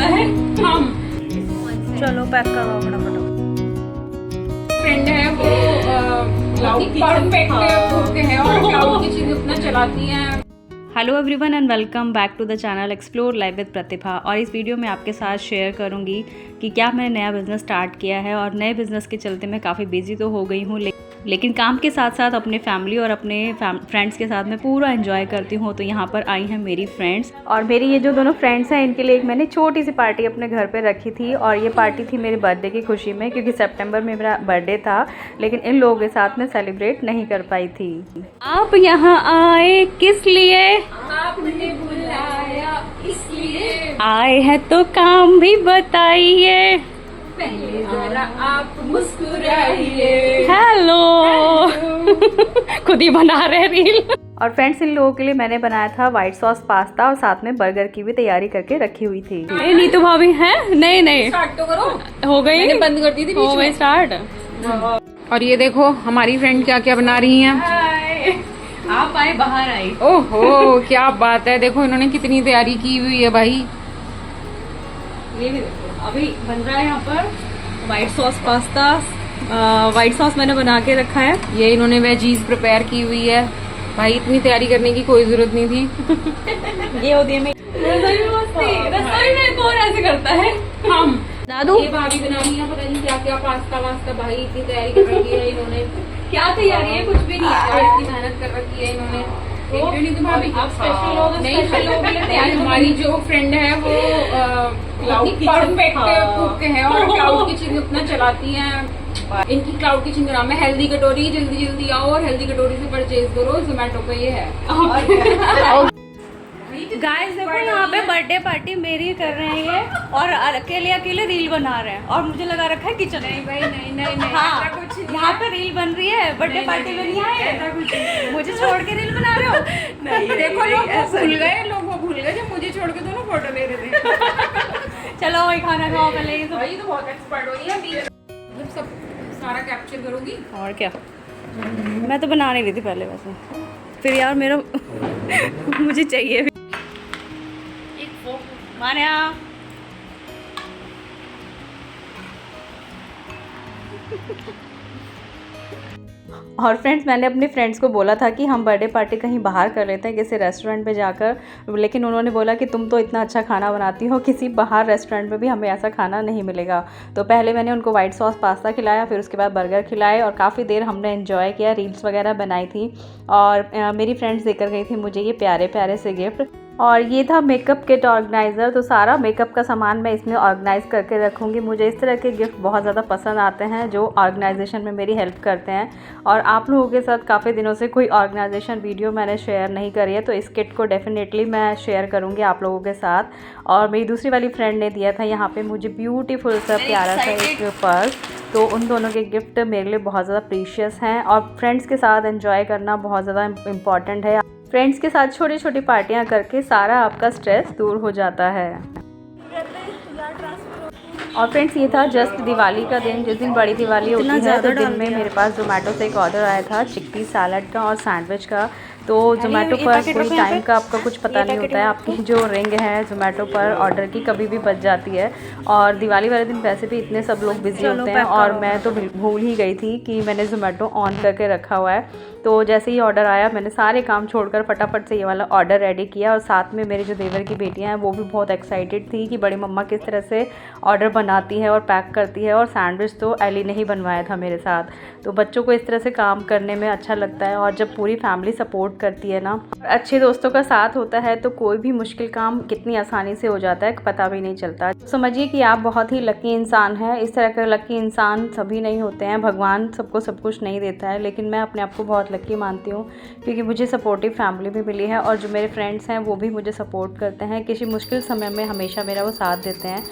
है हम। चलो पैक करो फटाफट। फ्रेंड है वो परफेक्ट कुक है और क्लाउड किचन अपना चलाती है। Hello everyone and welcome back to the channel explore life with Pratibha. और इस वीडियो में आपके साथ शेयर करूंगी कि क्या मैंने नया बिज़नेस स्टार्ट किया है। और नए बिज़नेस के चलते मैं काफ़ी बिजी तो हो गई हूँ, लेकिन काम के साथ साथ अपने फैमिली और अपने फ्रेंड्स के साथ मैं पूरा एंजॉय करती हूँ। तो यहाँ पर आई हैं मेरी फ्रेंड्स, और मेरी ये जो दोनों फ्रेंड्स हैं इनके लिए एक मैंने छोटी सी पार्टी अपने घर पे रखी थी। और ये पार्टी थी मेरे बर्थडे की खुशी में, क्योंकि सितंबर में मेरा बर्थडे था, लेकिन इन लोगों के साथ मैं सेलिब्रेट नहीं कर पाई थी। आप यहाँ आए किस लिए? आपने बुलाया इसलिए। आए हैं तो काम भी बताइए। पहले जरा आप मुस्कुराइए। हेलो खुद ही बना रहे रील। और फ्रेंड्स, इन लोगों के लिए मैंने बनाया था व्हाइट सॉस पास्ता और साथ में बर्गर की भी तैयारी करके रखी हुई थी। नहीं नीतू भाभी हैं? नहीं स्टार्ट तो करो। हो गई, मैंने बंद कर दी थी हो गई स्टार्ट। और ये देखो हमारी फ्रेंड क्या क्या बना रही हैं। आप आए बाहर आई। ओहो क्या बात है, देखो इन्होंने कितनी तैयारी की हुई है भाई। ये भी देखो अभी बन रहा है यहाँ पर white sauce pasta. White sauce मैंने बना के रखा है। ये इन्होंने वेजीज प्रिपेयर की हुई है। भाई इतनी तैयारी करने की कोई जरूरत नहीं थी। ये होती है रसोई में कौन ऐसे करता है? हम दादू ये भाभी बना रही है पता नहीं क्या क्या पास्ता वास्ता। भाई इतनी तैयारी कर रखी है इन्होंने। क्या तैयारी है? कुछ भी नहीं यार है। इतनी मेहनत कर रखी है इन्होंने। नहीं तो भाभी आप स्पेशल लोग नहीं, स्पेशल लोगों के लिए तैयारी हमारी जो फ्रेंड है वो परफेक्ट कुक है और क्लाउड किचन अपना चलाती हैं। इनकी क्लाउड किचन का नाम है हेल्दी कटोरी। जल्दी जल्दी आओ और हेल्दी कटोरी से परचेज करो, जोमेटो पे ये है। गाइस देखो यहाँ पे बर्थडे पार्टी मेरी कर रहे हैं ये, और अकेले अकेले रील बना रहे हैं, और मुझे लगा रखा है किचन। नहीं भाई नहीं हाँ ऐसा कुछ नहीं। यहाँ पे रील बन रही है, बर्थडे पार्टी में नहीं आए। ऐसा कुछ नहीं। मुझे छोड़ के रील बना रहे हो? देखो लोग वो भूल गए जब मुझे छोड़ के दोनों फोटो ले रहे थे। चलो वही खाना खाओ पहले। ये भाई तो बहुत एक्सपर्ट हो रही है अभी। मतलब सब सारा कैप्चर करोगी। और क्या, मैं तो बना नहीं रही थी पहले वैसे। फिर यार मेरा मुझे चाहिए भी एक मान्या। और फ्रेंड्स, मैंने अपने फ्रेंड्स को बोला था कि हम बर्थडे पार्टी कहीं बाहर कर लेते हैं, किसी रेस्टोरेंट पे जाकर, लेकिन उन्होंने बोला कि तुम तो इतना अच्छा खाना बनाती हो, किसी बाहर रेस्टोरेंट में भी हमें ऐसा खाना नहीं मिलेगा। तो पहले मैंने उनको वाइट सॉस पास्ता खिलाया, फिर उसके बाद बर्गर खिलाए, और काफ़ी देर हमने एंजॉय किया, रील्स वगैरह बनाई थी। और मेरी फ्रेंड्स देकर गई थी मुझे ये प्यारे प्यारे से गिफ्ट। और ये था मेकअप किट ऑर्गेनाइज़र। तो सारा मेकअप का सामान मैं इसमें ऑर्गेनाइज़ करके रखूँगी। मुझे इस तरह के गिफ्ट बहुत ज़्यादा पसंद आते हैं जो ऑर्गेनाइजेशन में मेरी हेल्प करते हैं। और आप लोगों के साथ काफ़ी दिनों से कोई ऑर्गेनाइजेशन वीडियो मैंने शेयर नहीं करी है, तो इस किट को डेफिनेटली मैं शेयर करूँगी आप लोगों के साथ। और मेरी दूसरी वाली फ्रेंड ने दिया था यहाँ पर मुझे ब्यूटीफुल सा प्यारा सा एक पर्स। तो उन दोनों के गिफ्ट मेरे लिए बहुत ज़्यादा प्रीशियस हैं, और फ्रेंड्स के साथ एंजॉय करना बहुत ज़्यादा इम्पॉर्टेंट है। फ्रेंड्स के साथ छोटी छोटी पार्टियां करके सारा आपका स्ट्रेस दूर हो जाता है। और फ्रेंड्स, ये था जस्ट दिवाली का दिन, जिस दिन बड़ी दिवाली होती है। तो दिन में मेरे पास जोमेटो से एक ऑर्डर आया था चिकपी सैलड का और सैंडविच का। तो जोमेटो पर कोई टाइम का आपका कुछ पता नहीं होता है, आपकी जो रिंग है जोमेटो पर ऑर्डर की कभी भी बच जाती है। और दिवाली वाले दिन वैसे भी इतने सब लोग बिजी होते हैं, और मैं तो भूल ही गई थी कि मैंने जोमेटो ऑन करके रखा हुआ है। तो जैसे ही ऑर्डर आया, मैंने सारे काम छोड़कर फटाफट से ये वाला ऑर्डर रेडी किया। और साथ में मेरे जो देवर की बेटियां हैं वो भी बहुत एक्साइटेड थी कि बड़ी मम्मा किस तरह से ऑर्डर बनाती है और पैक करती है। और सैंडविच तो एली ने ही बनवाया था मेरे साथ। तो बच्चों को इस तरह से काम करने में अच्छा लगता है, और जब पूरी फैमिली सपोर्ट करती है ना, अच्छे दोस्तों का साथ होता है, तो कोई भी मुश्किल काम कितनी आसानी से हो जाता है, पता भी नहीं चलता। समझिए कि आप बहुत ही लकी इंसान हैं। इस तरह का लकी इंसान सभी नहीं होते हैं, भगवान सबको सब कुछ नहीं देता है, लेकिन मैं अपने आप को बहुत लकी मानती हूँ, क्योंकि मुझे सपोर्टिव फैमिली भी मिली है, और जो मेरे फ्रेंड्स हैं वो भी मुझे सपोर्ट करते हैं, किसी मुश्किल समय में हमेशा मेरा वो साथ देते हैं।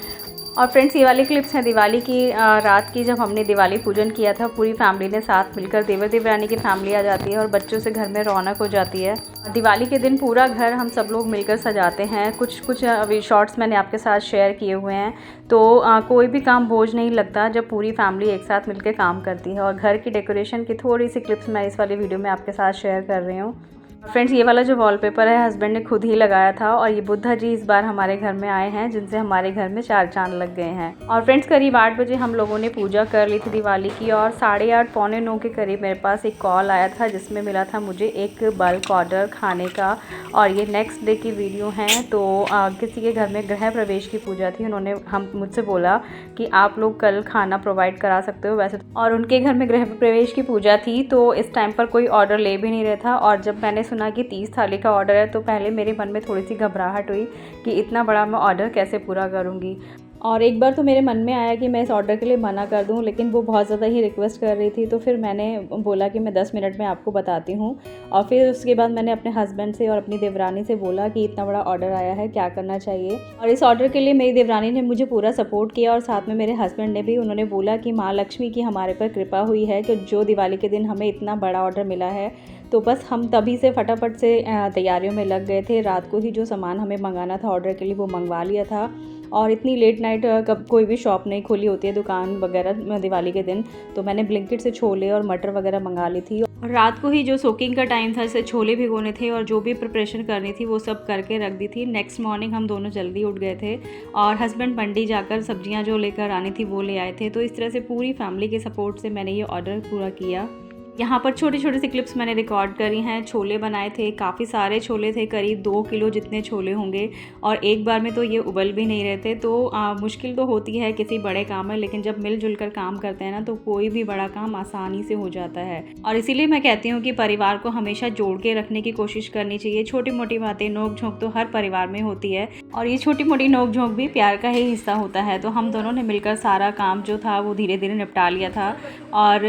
और फ्रेंड्स, ये वाली क्लिप्स हैं दिवाली की रात की, जब हमने दिवाली पूजन किया था पूरी फैमिली ने साथ मिलकर। देवर देवरानी की फैमिली आ जाती है और बच्चों से घर में रौनक हो जाती है। दिवाली के दिन पूरा घर हम सब लोग मिलकर सजाते हैं। कुछ अभी शॉर्ट्स मैंने आपके साथ शेयर किए हुए हैं। तो कोई भी काम बोझ नहीं लगता जब पूरी फैमिली एक साथ मिलकर काम करती है। और घर की डेकोरेशन की थोड़ी सी क्लिप्स मैं इस वाली वीडियो में आपके साथ शेयर कर रही हूँ। फ्रेंड्स ये वाला जो वॉलपेपर है हस्बैंड ने खुद ही लगाया था और ये बुद्धा जी इस बार हमारे घर में आए हैं जिनसे हमारे घर में 4 चांद लग गए हैं। और फ्रेंड्स करीब 8 बजे हम लोगों ने पूजा कर ली थी दिवाली की और 8:30 पौने 9 के करीब मेरे पास एक कॉल आया था जिसमें मिला था मुझे एक बल्क ऑर्डर खाने का। और ये नेक्स्ट डे की वीडियो हैं। तो किसी के घर में गृह प्रवेश की पूजा थी, उन्होंने मुझसे बोला कि आप लोग कल खाना प्रोवाइड करा सकते हो वैसे और उनके घर में गृह प्रवेश की पूजा थी तो इस टाइम पर कोई ऑर्डर ले भी नहीं रहा था। और जब मैंने सुना कि 30 थाली का ऑर्डर है तो पहले मेरे मन में थोड़ी सी घबराहट हुई कि इतना बड़ा मैं ऑर्डर कैसे पूरा करूँगी। और एक बार तो मेरे मन में आया कि मैं इस ऑर्डर के लिए मना कर दूं, लेकिन वो बहुत ज़्यादा ही रिक्वेस्ट कर रही थी तो फिर मैंने बोला कि मैं 10 मिनट में आपको बताती हूं। और फिर उसके बाद मैंने अपने हस्बैंड से और अपनी देवरानी से बोला कि इतना बड़ा ऑर्डर आया है, क्या करना चाहिए। और इस ऑर्डर के लिए मेरी देवरानी ने मुझे पूरा सपोर्ट किया और साथ में मेरे हस्बैंड ने भी। उन्होंने बोला कि माँ लक्ष्मी की हमारे पर कृपा हुई है कि जो दिवाली के दिन हमें इतना बड़ा ऑर्डर मिला है। तो बस हम तभी से फटाफट से तैयारियों में लग गए थे। रात को ही जो सामान हमें मंगाना था ऑर्डर के लिए वो मंगवा लिया था। और इतनी लेट नाइट कब कोई भी शॉप नहीं खुली होती है, दुकान वगैरह दिवाली के दिन, तो मैंने ब्लिंकिट से छोले और मटर वगैरह मंगा ली थी। और रात को ही जो सोकिंग का टाइम था, जैसे छोले भिगोने थे और जो भी प्रिपरेशन करनी थी वो सब करके रख दी थी। नेक्स्ट मॉर्निंग हम दोनों जल्दी उठ गए थे और हस्बैंड मंडी जाकर सब्जियां जो लेकर आनी थी वो ले आए थे। तो इस तरह से पूरी फैमिली के सपोर्ट से मैंने ये ऑर्डर पूरा किया। यहाँ पर छोटे छोटे से क्लिप्स मैंने रिकॉर्ड करी हैं। छोले बनाए थे, काफ़ी सारे छोले थे, करीब 2 किलो जितने छोले होंगे और एक बार में तो ये उबल भी नहीं रहे थे। तो मुश्किल तो होती है किसी बड़े काम में, लेकिन जब मिलजुल कर काम करते हैं ना तो कोई भी बड़ा काम आसानी से हो जाता है। और इसीलिए मैं कहती हूँ कि परिवार को हमेशा जोड़ के रखने की कोशिश करनी चाहिए। छोटी मोटी बातें, नोक झोंक तो हर परिवार में होती है और ये छोटी मोटी नोक झोंक भी प्यार का ही हिस्सा होता है। तो हम दोनों ने मिलकर सारा काम जो था वो धीरे धीरे निपटा लिया था। और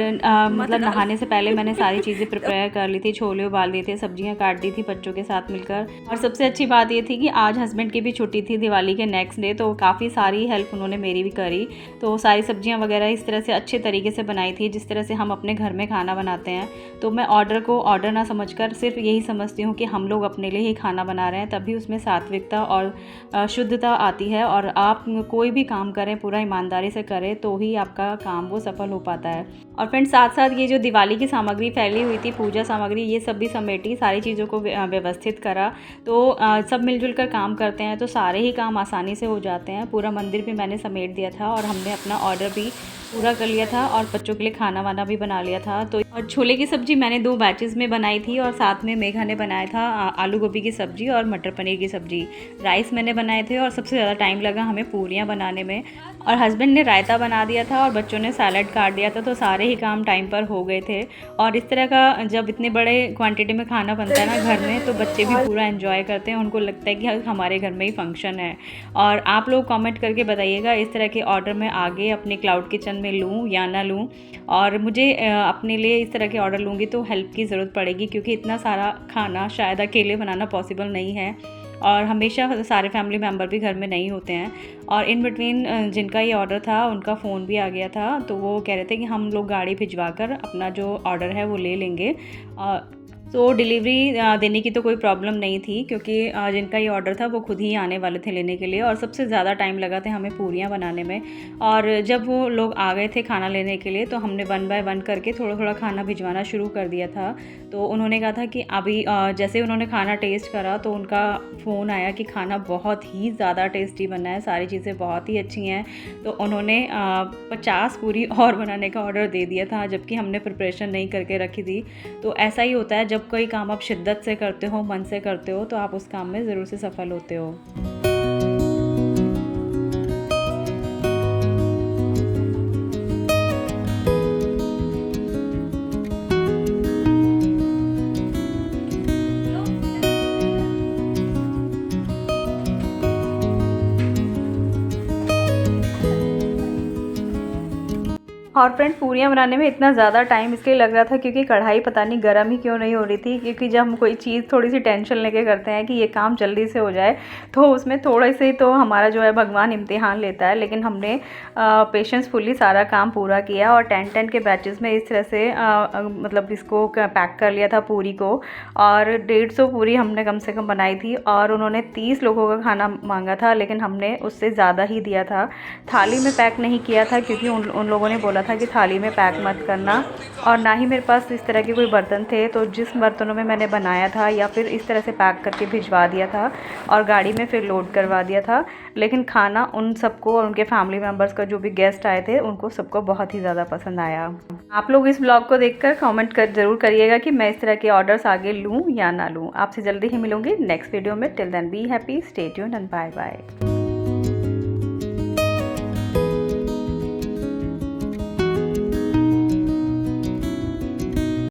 मतलब नहाने से पहले मैंने सारी चीज़ें प्रिपेयर कर ली थी, छोले उबाल दिए थे, सब्जियां काट दी थी बच्चों के साथ मिलकर। और सबसे अच्छी बात ये थी कि आज हस्बैंड की भी छुट्टी थी दिवाली के नेक्स्ट डे, तो काफ़ी सारी हेल्प उन्होंने मेरी भी करी। तो सारी सब्जियां वगैरह इस तरह से अच्छे तरीके से बनाई थी जिस तरह से हम अपने घर में खाना बनाते हैं। तो मैं ऑर्डर को ऑर्डर ना समझकर सिर्फ यही समझती हूँ कि हम लोग अपने लिए ही खाना बना रहे हैं, तभी उसमें सात्विकता और शुद्धता आती है। और आप कोई भी काम करें पूरा ईमानदारी से करें तो ही आपका काम वो सफल हो पाता है। और फ्रेंड्स साथ साथ ये जो दिवाली की सामग्री फैली हुई थी, पूजा सामग्री, ये सब भी समेटी, सारी चीज़ों को व्यवस्थित करा। तो सब मिलजुल कर काम करते हैं तो सारे ही काम आसानी से हो जाते हैं। पूरा मंदिर भी मैंने समेट दिया था और हमने अपना ऑर्डर भी पूरा कर लिया था और बच्चों के लिए खाना वाना भी बना लिया था। तो और छोले की सब्ज़ी मैंने 2 बैचेस में बनाई थी और साथ में मेघा ने बनाया था आलू गोभी की सब्ज़ी और मटर पनीर की सब्ज़ी। राइस मैंने बनाए थे और सबसे ज़्यादा टाइम लगा हमें पूरियाँ बनाने में। और हस्बैंड ने रायता बना दिया था और बच्चों ने सैलड काट दिया था, तो सारे ही काम टाइम पर हो गए थे। और इस तरह का जब इतने बड़े क्वांटिटी में खाना बनता है ना घर में, तो बच्चे भी पूरा एंजॉय करते हैं, उनको लगता है कि हमारे घर में ही फंक्शन है। और आप लोग कमेंट करके बताइएगा इस तरह के ऑर्डर मैं आगे अपने क्लाउड किचन में लूँ या ना लूँ। और मुझे अपने लिए इस तरह के ऑर्डर लूँगी तो हेल्प की ज़रूरत पड़ेगी, क्योंकि इतना सारा खाना शायद अकेले बनाना पॉसिबल नहीं है और हमेशा सारे फैमिली मेम्बर भी घर में नहीं होते हैं। और इन बिटवीन जिनका ये ऑर्डर था उनका फ़ोन भी आ गया था, तो वो कह रहे थे कि हम लोग गाड़ी भिजवा कर अपना जो ऑर्डर है वो ले लेंगे। तो डिलीवरी देने की तो कोई प्रॉब्लम नहीं थी, क्योंकि जिनका ये ऑर्डर था वो खुद ही आने वाले थे लेने के लिए। और सबसे ज़्यादा टाइम लगा था हमें पूरियाँ बनाने में। और जब वो लोग आ गए थे खाना लेने के लिए तो हमने 1 बाय 1 करके थोड़ा थोड़ा खाना भिजवाना शुरू कर दिया था। तो उन्होंने कहा था कि अभी जैसे उन्होंने खाना टेस्ट करा तो उनका फ़ोन आया कि खाना बहुत ही ज़्यादा टेस्टी बना है, सारी चीज़ें बहुत ही अच्छी हैं। तो उन्होंने 50 पूरी और बनाने का ऑर्डर दे दिया था, जबकि हमने प्रिपरेशन नहीं करके रखी थी। तो ऐसा ही होता है, जब कोई काम आप शिद्दत से करते हो, मन से करते हो, तो आप उस काम में ज़रूर से सफल होते हो। और फ्रेंड पूरियाँ बनाने में इतना ज़्यादा टाइम इसलिए लग रहा था क्योंकि कढ़ाई पता नहीं गर्म ही क्यों नहीं हो रही थी। क्योंकि जब हम कोई चीज़ थोड़ी सी टेंशन लेके करते हैं कि ये काम जल्दी से हो जाए, तो उसमें थोड़े से तो हमारा जो है भगवान इम्तिहान लेता है। लेकिन हमने पेशेंसफुली सारा काम पूरा किया और 10-10 के बैचेस में इस तरह से मतलब इसको पैक कर लिया था पूरी को। और 150 पूरी हमने कम से कम बनाई थी और उन्होंने 30 लोगों का खाना मांगा था, लेकिन हमने उससे ज़्यादा ही दिया था। थाली में पैक नहीं किया था क्योंकि उन लोगों ने बोला था कि थाली में पैक मत करना, और ना ही मेरे पास इस तरह के कोई बर्तन थे। तो जिस बर्तनों में मैंने बनाया था या फिर इस तरह से पैक करके भिजवा दिया था और गाड़ी में फिर लोड करवा दिया था। लेकिन खाना उन सबको और उनके फैमिली मेम्बर्स का जो भी गेस्ट आए थे उनको सबको बहुत ही ज़्यादा पसंद आया। आप लोग इस ब्लॉग को देखकर कमेंट ज़रूर करिएगा कि मैं इस तरह के ऑर्डर्स आगे लूँ या ना लूँ। आपसे जल्दी ही मिलूँगी नेक्स्ट वीडियो में। Till then be happy, stay tuned and bye bye.